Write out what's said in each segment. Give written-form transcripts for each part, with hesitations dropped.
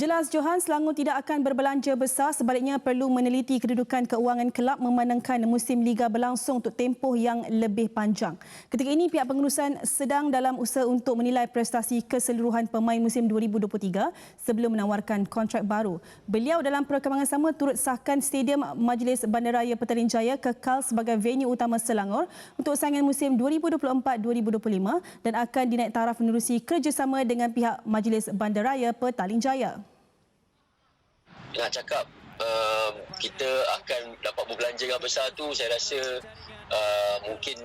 Jelas Johan, Selangor tidak akan berbelanja besar, sebaliknya perlu meneliti kedudukan keuangan kelab memandangkan musim Liga berlangsung untuk tempoh yang lebih panjang. Ketika ini pihak pengurusan sedang dalam usaha untuk menilai prestasi keseluruhan pemain musim 2023 sebelum menawarkan kontrak baru. Beliau dalam perkembangan sama turut sahkan Stadium Majlis Bandaraya Petaling Jaya kekal sebagai venue utama Selangor untuk saingan musim 2024-2025 dan akan dinaik taraf menerusi kerjasama dengan pihak Majlis Bandaraya Petaling Jaya. Nak cakap kita akan dapat berbelanja yang besar tu, saya rasa mungkin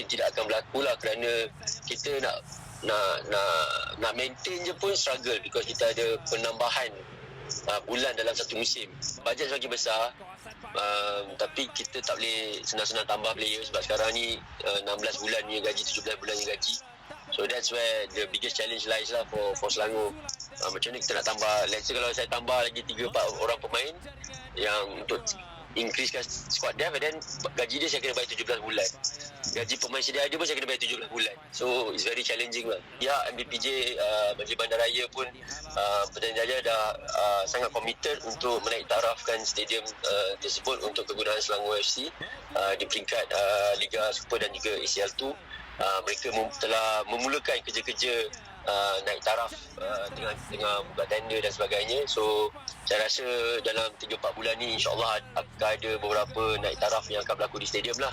tidak akan berlaku lah, kerana kita nak maintain je pun struggle because kita ada penambahan bulan dalam satu musim. Bajet semakin besar, tapi kita tak boleh senang-senang tambah player sebab sekarang ni 16 bulan punya gaji, 17 bulan punya gaji. So that's where the biggest challenge lies lah for Selangor. Macam ni kita nak tambah, let's say kalau saya tambah lagi 3-4 orang pemain yang untuk increasekan squad depth, and then gaji dia saya kena bayar 17 bulan. Gaji pemain sedia ada pun saya kena bayar 17 bulan. So it's very challenging lah. Ya, MBPJ, Majlis Bandaraya pun Petaling Jaya dah sangat committed untuk menaik tarafkan stadium tersebut untuk kegunaan Selangor FC di peringkat Liga Super dan juga ACL 2. Mereka telah memulakan kerja-kerja naik taraf dengan buka tender dan sebagainya. So saya rasa dalam 3-4 bulan ni insyaAllah akan ada beberapa naik taraf yang akan berlaku di stadium lah.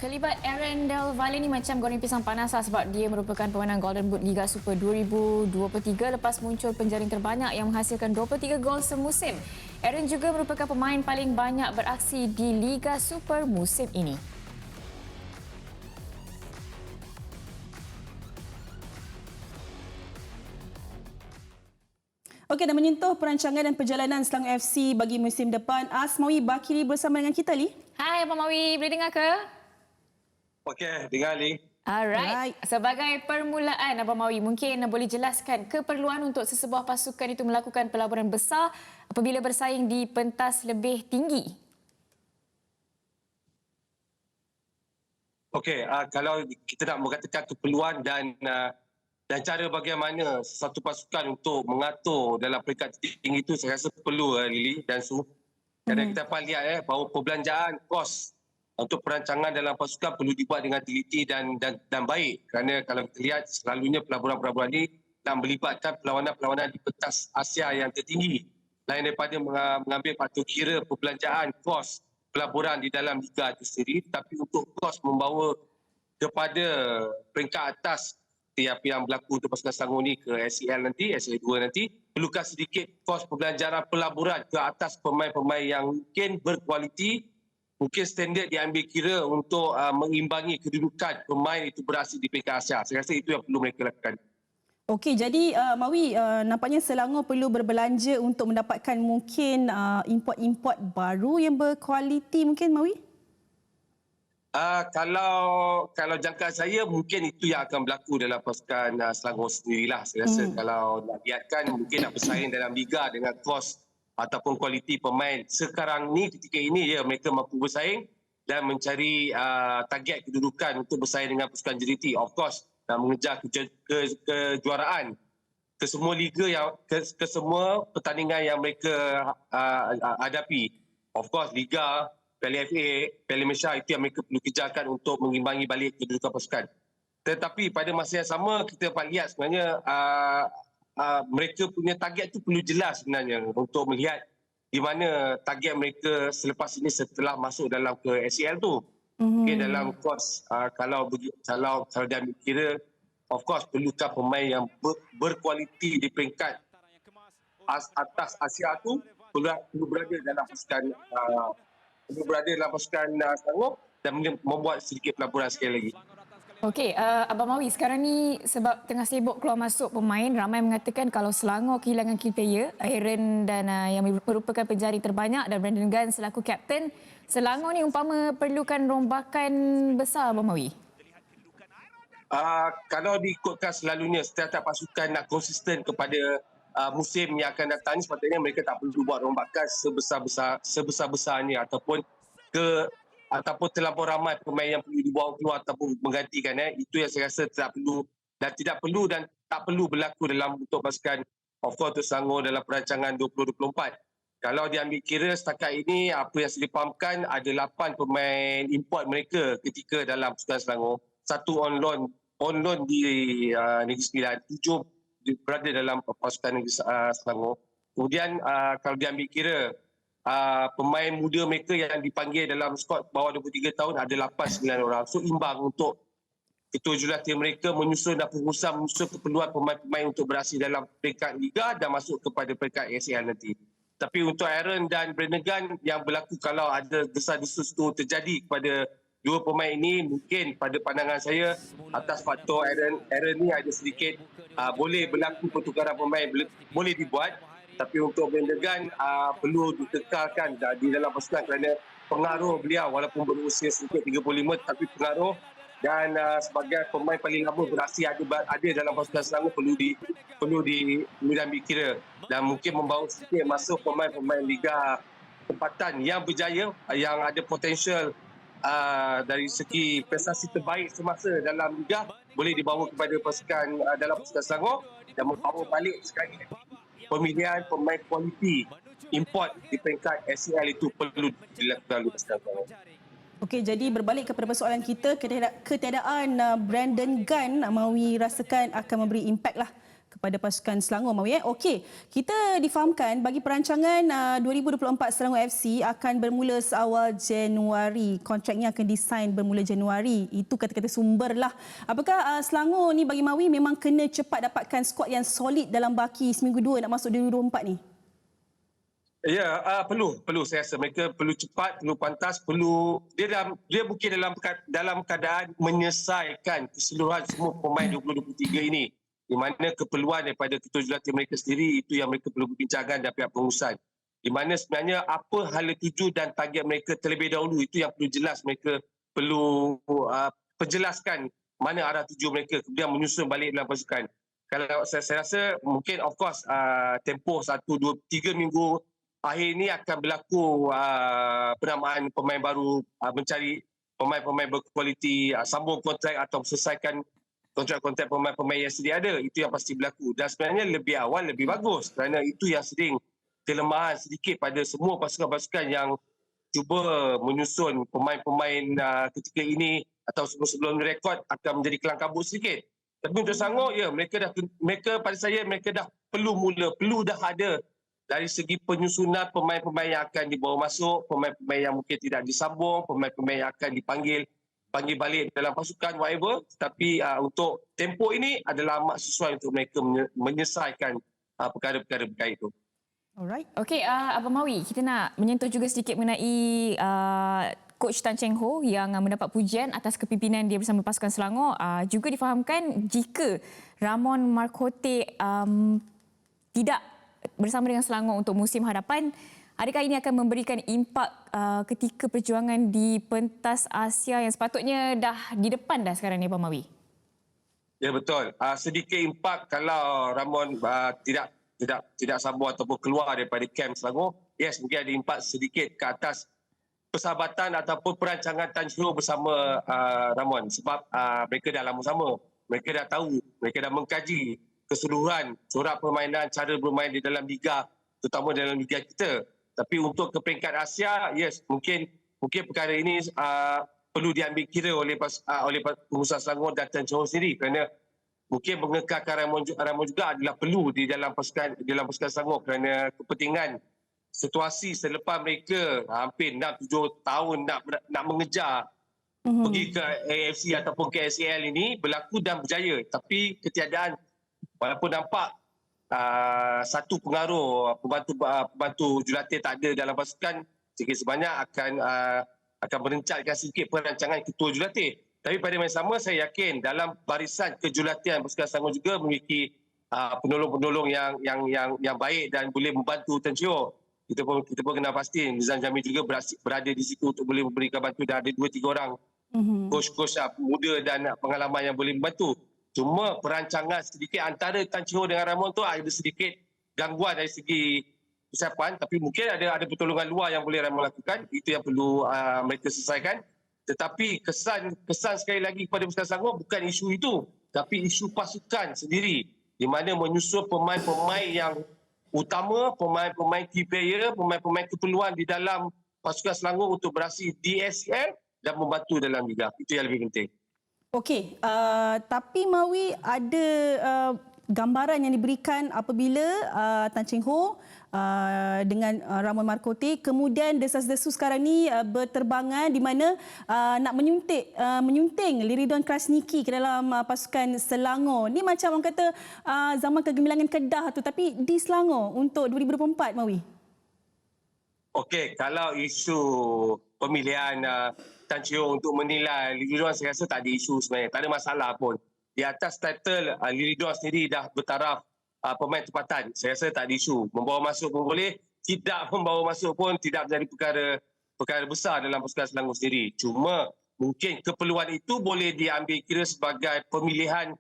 Kelibat Aaron Del Valle ni macam goreng pisang panas lah, sebab dia merupakan pemenang Golden Boot Liga Super 2023 lepas muncul penjaring terbanyak yang menghasilkan 23 gol semusim. Aaron juga merupakan pemain paling banyak beraksi di Liga Super musim ini. Okey, dan menyentuh perancangan dan perjalanan Selangor FC bagi musim depan, Asmawi Bakiri bersama dengan kita, Li. Hai Abang Mawi, boleh dengar ke? Okey, dengar Li. Alright. Sebagai permulaan Abang Mawi, mungkin boleh jelaskan keperluan untuk sesebuah pasukan itu melakukan pelaburan besar apabila bersaing di pentas lebih tinggi? Okey, kalau kita nak mengatakan keperluan dan cara bagaimana satu pasukan untuk mengatur dalam peringkat tinggi itu, saya rasa perlu Lily dan Su. Kerana kita dapat lihat bahawa perbelanjaan kos untuk perancangan dalam pasukan perlu dibuat dengan teliti dan baik. Kerana kalau kita lihat selalunya pelaburan-pelaburan ini nak melibatkan perlawanan-perlawanan di pentas Asia yang tertinggi. Lain daripada mengambil patut kira perbelanjaan kos pelaburan di dalam liga itu sendiri, tapi untuk kos membawa kepada peringkat atas yang berlaku untuk pasukan Selangor ni ke SEL nanti, SEL 2 nanti, perlukan sedikit kos perbelanjaan pelaburan ke atas pemain-pemain yang mungkin berkualiti, mungkin standard diambil kira untuk mengimbangi kedudukan pemain itu beraksi di peringkat Asia. Saya rasa itu yang perlu mereka lakukan. Okey, jadi Mawi, nampaknya Selangor perlu berbelanja untuk mendapatkan mungkin import-import baru yang berkualiti mungkin, Mawi? Kalau jangkaan saya, mungkin itu yang akan berlaku dalam pasukan Selangor sendirilah. Saya rasa kalau nak lihatkan, mungkin nak bersaing dalam liga dengan kos ataupun kualiti pemain sekarang ni, ketika ini ya mereka mampu bersaing dan mencari target kedudukan untuk bersaing dengan pasukan JDT. Of course, dan mengejar kejuaraan ke semua liga ke semua pertandingan yang mereka hadapi. Of course, liga, Piala FA, Piala Malaysia, itu yang mereka perlu kejarkan untuk mengimbangi balik kedudukan pasukan. Tetapi pada masa yang sama, kita dapat lihat sebenarnya mereka punya target itu perlu jelas sebenarnya untuk melihat di mana target mereka selepas ini setelah masuk dalam ke SEL tu. Okay, dalam kos kalau diambil kira, of course perlukan pemain yang berkualiti di peringkat atas Asia tu, perlu berada dalam pasukan Selangor dan membuat sedikit pelaburan sekali lagi. Okey, Abang Mawi, sekarang ni sebab tengah sibuk keluar masuk pemain, ramai mengatakan kalau Selangor kehilangan key player, Aaron dan yang merupakan penjaring terbanyak dan Brandon Gunn selaku kapten, Selangor ni umpama perlukan rombakan besar, Abang Mawi? Kalau diikutkan selalunya setiap pasukan nak konsisten kepada musim yang akan datang ni, sepatutnya mereka tak perlu buat rombakan sebesar-besarnya ataupun terlampau ramai pemain yang perlu dibawa keluar ataupun menggantikan. Itu yang saya rasa tidak perlu dan tak perlu berlaku dalam untuk pasukan of course untuk Selangor dalam perancangan 2024. Kalau diambil kira setakat ini apa yang saya difahamkan ada 8 pemain import mereka ketika dalam pasukan Selangor. 1 on loan di Negeri Sembilan, 7 berada dalam pasukan Negeri Selangor. Kemudian kalau diambil kira pemain muda mereka yang dipanggil dalam skot bawah 23 tahun ada 8-9 orang. So imbang untuk ketua jurulatih mereka menyusun dan pengurusan menyusun keperluan pemain-pemain untuk berhasil dalam peringkat Liga dan masuk kepada peringkat ASL nanti. Tapi untuk Aaron dan Brandon Gunn yang berlaku kalau ada desas-desus itu terjadi kepada dua pemain ini, mungkin pada pandangan saya atas faktor Aaron ni ada sedikit boleh berlaku pertukaran pemain, boleh dibuat. Tapi untuk Brandon Gunn perlu dikekalkan di dalam pasukan kerana pengaruh beliau walaupun berusia sedikit 35 tapi pengaruh dan sebagai pemain paling lama berhasil ada dalam pasukan Selangor perlu diambil kira dan mungkin membawa sedikit masuk pemain-pemain Liga tempatan yang berjaya yang ada potensial dari segi prestasi terbaik semasa dalam Liga boleh dibawa kepada pasukan dalam pasukan Selangor dan membawa balik sekali pemilihan pemain kualiti import di peringkat ACL itu perlu dilakukan oleh pasukan Selangor. Okey, jadi berbalik kepada persoalan kita, ketiadaan Brandon Gunn, Mawi rasakan akan memberi impak lah kepada pasukan Selangor, Mawi. Okey, kita difahamkan bagi perancangan 2024 Selangor FC akan bermula seawal Januari. Kontraknya akan disign bermula Januari. Itu kata-kata sumber lah. Apakah Selangor ni bagi Mawi memang kena cepat dapatkan skuad yang solid dalam baki seminggu dua nak masuk 2024 ni? Ya, perlu saya rasa mereka perlu cepat, perlu pantas, dia mungkin dalam keadaan menyelesaikan keseluruhan semua pemain 2023 ini di mana keperluan daripada ketua jurulatih mereka sendiri itu yang mereka perlu bincangkan dan pihak pengurusan. Di mana sebenarnya apa hala tuju dan target mereka terlebih dahulu itu yang perlu jelas, mereka perlu perjelaskan mana arah tuju mereka kemudian menyusun balik dalam pasukan. Kalau saya rasa mungkin of course tempoh 1, 2, 3 minggu akhir ini akan berlaku penamaan pemain baru, mencari pemain-pemain berkualiti, sambung kontrak atau selesaikan kontrak-kontrak pemain-pemain yang sedia ada. Itu yang pasti berlaku. Dan sebenarnya lebih awal lebih bagus kerana itu yang sering kelemahan sedikit pada semua pasukan-pasukan yang cuba menyusun pemain-pemain ketika ini atau sebelum rekod akan menjadi kelang kabut sedikit. Tapi untuk Selangor, ya mereka pada saya mereka dah perlu dah ada dari segi penyusunan pemain-pemain yang akan dibawa masuk, pemain-pemain yang mungkin tidak disambung, pemain-pemain yang akan panggil balik dalam pasukan, whatever. Tapi untuk tempoh ini adalah amat sesuai untuk mereka menyelesaikan perkara-perkara berkait itu. Alright. Okey, Abang Mawi, kita nak menyentuh juga sedikit mengenai Coach Tan Cheng Ho yang mendapat pujian atas kepimpinan dia bersama pasukan Selangor. Juga difahamkan jika Ramon Marcote tidak bersama dengan Selangor untuk musim hadapan, adakah ini akan memberikan impak ketika perjuangan di pentas Asia yang sepatutnya dah di depan dah sekarang ni, Abang Mawi? Ya betul. Sedikit impak kalau Ramon tidak sambung ataupun keluar daripada kamp Selangor. Yes, mungkin ada impak sedikit ke atas persahabatan ataupun perancangan Tan Cheng Ho bersama Ramon sebab mereka dah lama sama. Mereka dah tahu, mereka dah mengkaji keseluruhan corak permainan, cara bermain di dalam liga, terutama dalam liga kita. Tapi untuk ke peringkat Asia, yes, mungkin perkara ini perlu diambil kira oleh pengusaha Selangor dan Tan Cheng Ho sendiri kerana mungkin mengekalkan Ramon juga adalah perlu di dalam pasukan Selangor kerana kepentingan situasi selepas mereka hampir 6-7 tahun nak mengejar pergi ke AFC ataupun ke ACL ini berlaku dan berjaya. Tapi ketiadaan walaupun nampak satu pengaruh pembantu jurulatih tak ada dalam pasukan, sedikit sebanyak akan merencatkan sedikit perancangan ketua jurulatih. Tapi pada masa sama saya yakin dalam barisan kejurulatihan pasukan Selangor juga memiliki penolong-penolong yang baik dan boleh membantu Tan Cheng Ho. Kita pun kena pasti Nizam Jamil juga berada di situ untuk boleh memberikan bantu dan ada 2-3 orang coach-coach muda dan pengalaman yang boleh membantu. Cuma perancangan sedikit antara Tan Cheng Ho dengan Ramon tu ada sedikit gangguan dari segi persiapan, tapi mungkin ada pertolongan luar yang boleh Ramon lakukan. Itu yang perlu mereka selesaikan. Tetapi kesan sekali lagi kepada pasukan Selangor bukan isu itu, tapi isu pasukan sendiri. di mana menyusul pemain-pemain yang utama, pemain-pemain key player, pemain-pemain keperluan di dalam pasukan Selangor untuk beraksi di SEL dan membantu dalam liga. Itu yang lebih penting. Okey, tapi Mawi ada gambaran yang diberikan apabila Tan Cheng Ho dengan Ramon Marcote kemudian desas-desus sekarang ni berterbangan di mana nak menyunting Liridon Krasniki ke dalam pasukan Selangor. Ni macam orang kata zaman kegemilangan Kedah tu, tapi di Selangor untuk 2024, Mawi. Okey, kalau isu pemilihan Tan Cheng Ho untuk menilai Liridon, saya rasa tak ada isu sebenarnya. Tak ada masalah pun. Di atas title Liridon sendiri dah bertaraf pemain tempatan. Saya rasa tak ada isu. Membawa masuk pun boleh, tidak membawa masuk pun tidak menjadi perkara besar dalam pasukan Selangor sendiri. Cuma mungkin keperluan itu boleh diambil kira sebagai pemilihan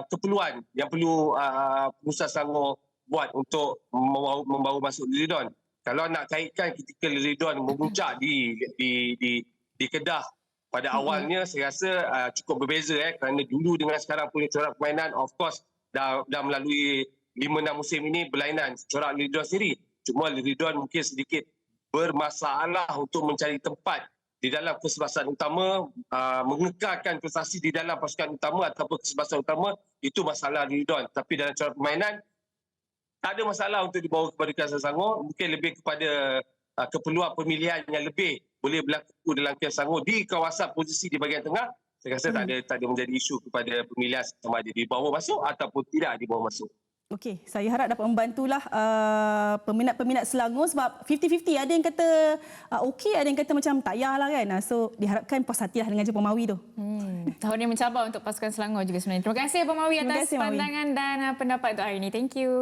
keperluan yang perlu pengusaha Selangor buat untuk membawa masuk Liridon. Kalau nak kaitkan ketika Liridon memuncak di Kedah pada awalnya, saya rasa cukup berbeza kerana dulu dengan sekarang punya corak permainan, of course dah melalui 5-6 musim ini berlainan corak Liridon sendiri. Cuma Liridon mungkin sedikit bermasalah untuk mencari tempat di dalam kesebelasan utama, mengekalkan prestasi di dalam pasukan utama ataupun kesebelasan utama, itu masalah Liridon. Tapi dalam corak permainan tak ada masalah untuk dibawa kepada Kelas Selangor, mungkin lebih kepada keperluan pemilihan yang lebih boleh berlaku dalam Kelas Selangor di kawasan posisi di bahagian tengah. Saya rasa tak ada menjadi isu kepada pemilihan sama ada dibawa masuk ataupun tidak dibawa masuk. Okey, saya harap dapat membantulah peminat-peminat Selangor sebab 50-50. Ada yang kata okey, ada yang kata macam tak payahlah kan. So diharapkan puas hatilah dengan Jepun Mawi tu. Tahun yang mencabar untuk pasukan Selangor juga sebenarnya. Terima kasih Abang Mawi atas pandangan dan pendapat untuk hari ini. Thank you.